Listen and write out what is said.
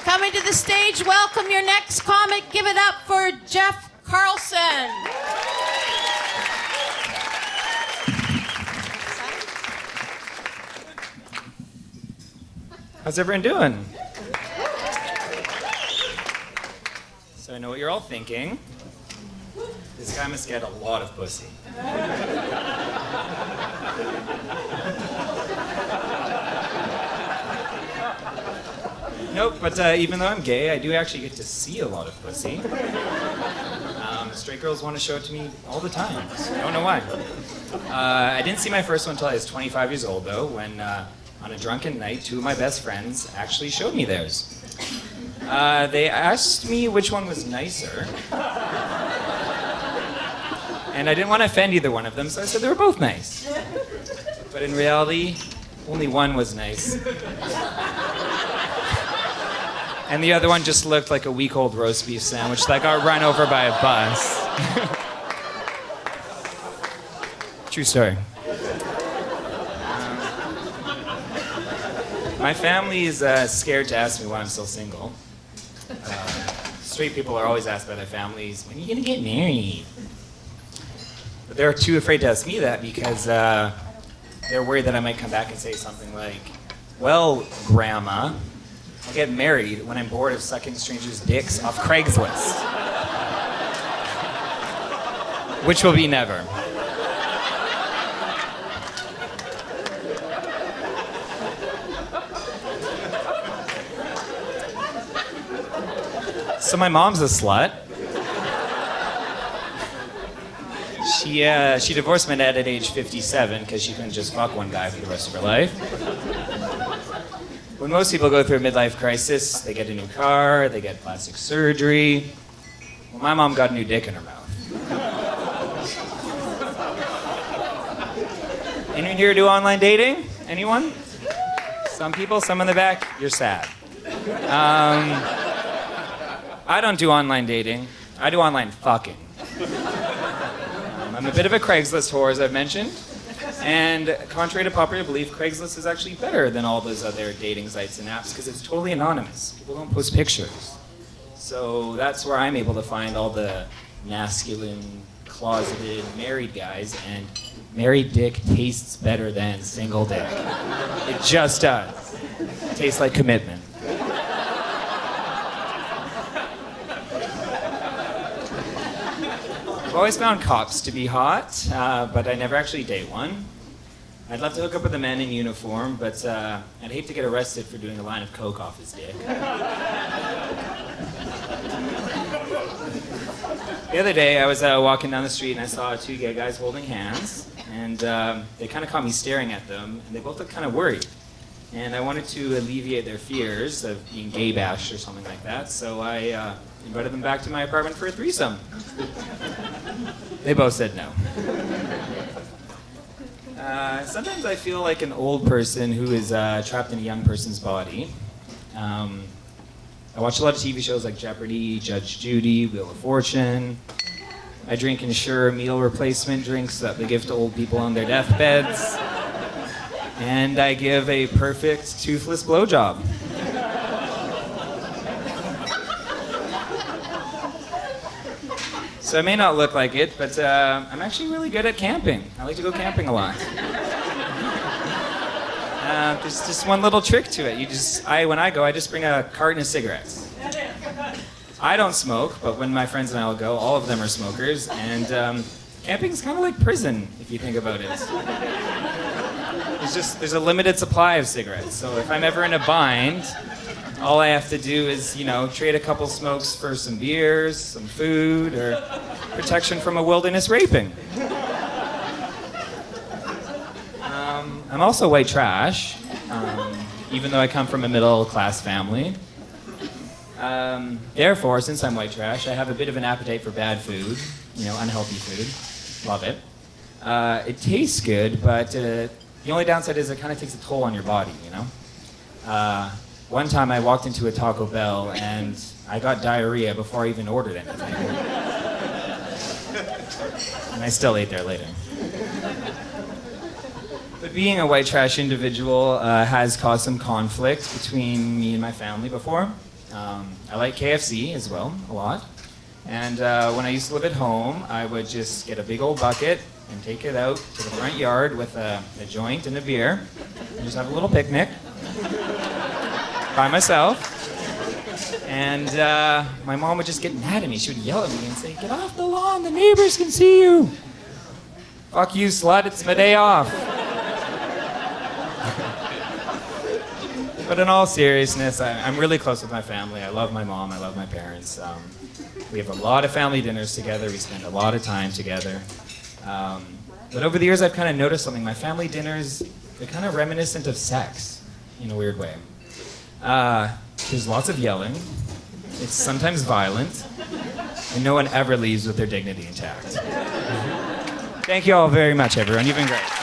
Coming to the stage, welcome your next comic. Give it up for Geoff Carlson. How's everyone doing? So I know what you're all thinking. This guy must get a lot of pussy. Nope, but even though I'm gay, I do actually get to see a lot of pussy. Straight girls want to show it to me all the time. So I don't know why. I didn't see my first one until I was 25 years old, though, when on a drunken night, two of my best friends actually showed me theirs. They asked me which one was nicer. And I didn't want to offend either one of them, so I said they were both nice. But in reality, only one was nice. And the other one just looked like a week-old roast beef sandwich that got run over by a bus. True story. My family is scared to ask me why I'm still single. Straight people are always asked by their families, when are you going to get married? But they're too afraid to ask me that because they're worried that I might come back and say something like, well, Grandma, I'll get married when I'm bored of sucking strangers' dicks off Craigslist. Which will be never. So my mom's a slut. She divorced my dad at age 57 because she couldn't just fuck one guy for the rest of her life. When most people go through a midlife crisis, they get a new car, they get plastic surgery. Well, my mom got a new dick in her mouth. Anyone here do online dating? Anyone? Some people, some in the back, you're sad. I don't do online dating. I do online fucking. I'm a bit of a Craigslist whore, as I've mentioned. And contrary to popular belief, Craigslist is actually better than all those other dating sites and apps because it's totally anonymous. People don't post pictures. So that's where I'm able to find all the masculine, closeted, married guys, and married dick tastes better than single dick. It just does. It tastes like commitment. I've always found cops to be hot, but I never actually date one. I'd love to hook up with a man in uniform, but I'd hate to get arrested for doing a line of coke off his dick. The other day, I was walking down the street and I saw two gay guys holding hands, and they kind of caught me staring at them, and they both looked kind of worried. And I wanted to alleviate their fears of being gay bashed or something like that, so I invited them back to my apartment for a threesome. They both said no. Sometimes I feel like an old person who is trapped in a young person's body. I watch a lot of TV shows like Jeopardy, Judge Judy, Wheel of Fortune. I drink Ensure meal replacement drinks that they give to old people on their deathbeds. And I give a perfect toothless blowjob. So I may not look like it, but I'm actually really good at camping. I like to go camping a lot. There's just one little trick to it. When I go, I just bring a carton of cigarettes. I don't smoke, but when my friends and I will go, all of them are smokers, and camping's kind of like prison, if you think about it. There's a limited supply of cigarettes, so if I'm ever in a bind, all I have to do is, trade a couple smokes for some beers, some food, or protection from a wilderness raping. I'm also white trash, even though I come from a middle-class family. Therefore, since I'm white trash, I have a bit of an appetite for bad food, unhealthy food. Love it. It tastes good, but the only downside is it kind of takes a toll on your body, One time I walked into a Taco Bell and I got diarrhea before I even ordered anything. And I still ate there later. But being a white trash individual has caused some conflict between me and my family before. I like KFC as well, a lot. And when I used to live at home, I would just get a big old bucket and take it out to the front yard with a joint and a beer and just have a little picnic by myself. And my mom would just get mad at me. She would yell at me and say, "Get off the lawn, the neighbors can see you." "Fuck you, slut, it's my day off." But in all seriousness, I'm really close with my family. I love my mom, I love my parents. We have a lot of family dinners together. We spend a lot of time together. But over the years, I've kind of noticed something. My family dinners, they're kind of reminiscent of sex in a weird way. There's lots of yelling. It's sometimes violent. And no one ever leaves with their dignity intact. Thank you all very much, everyone. You've been great.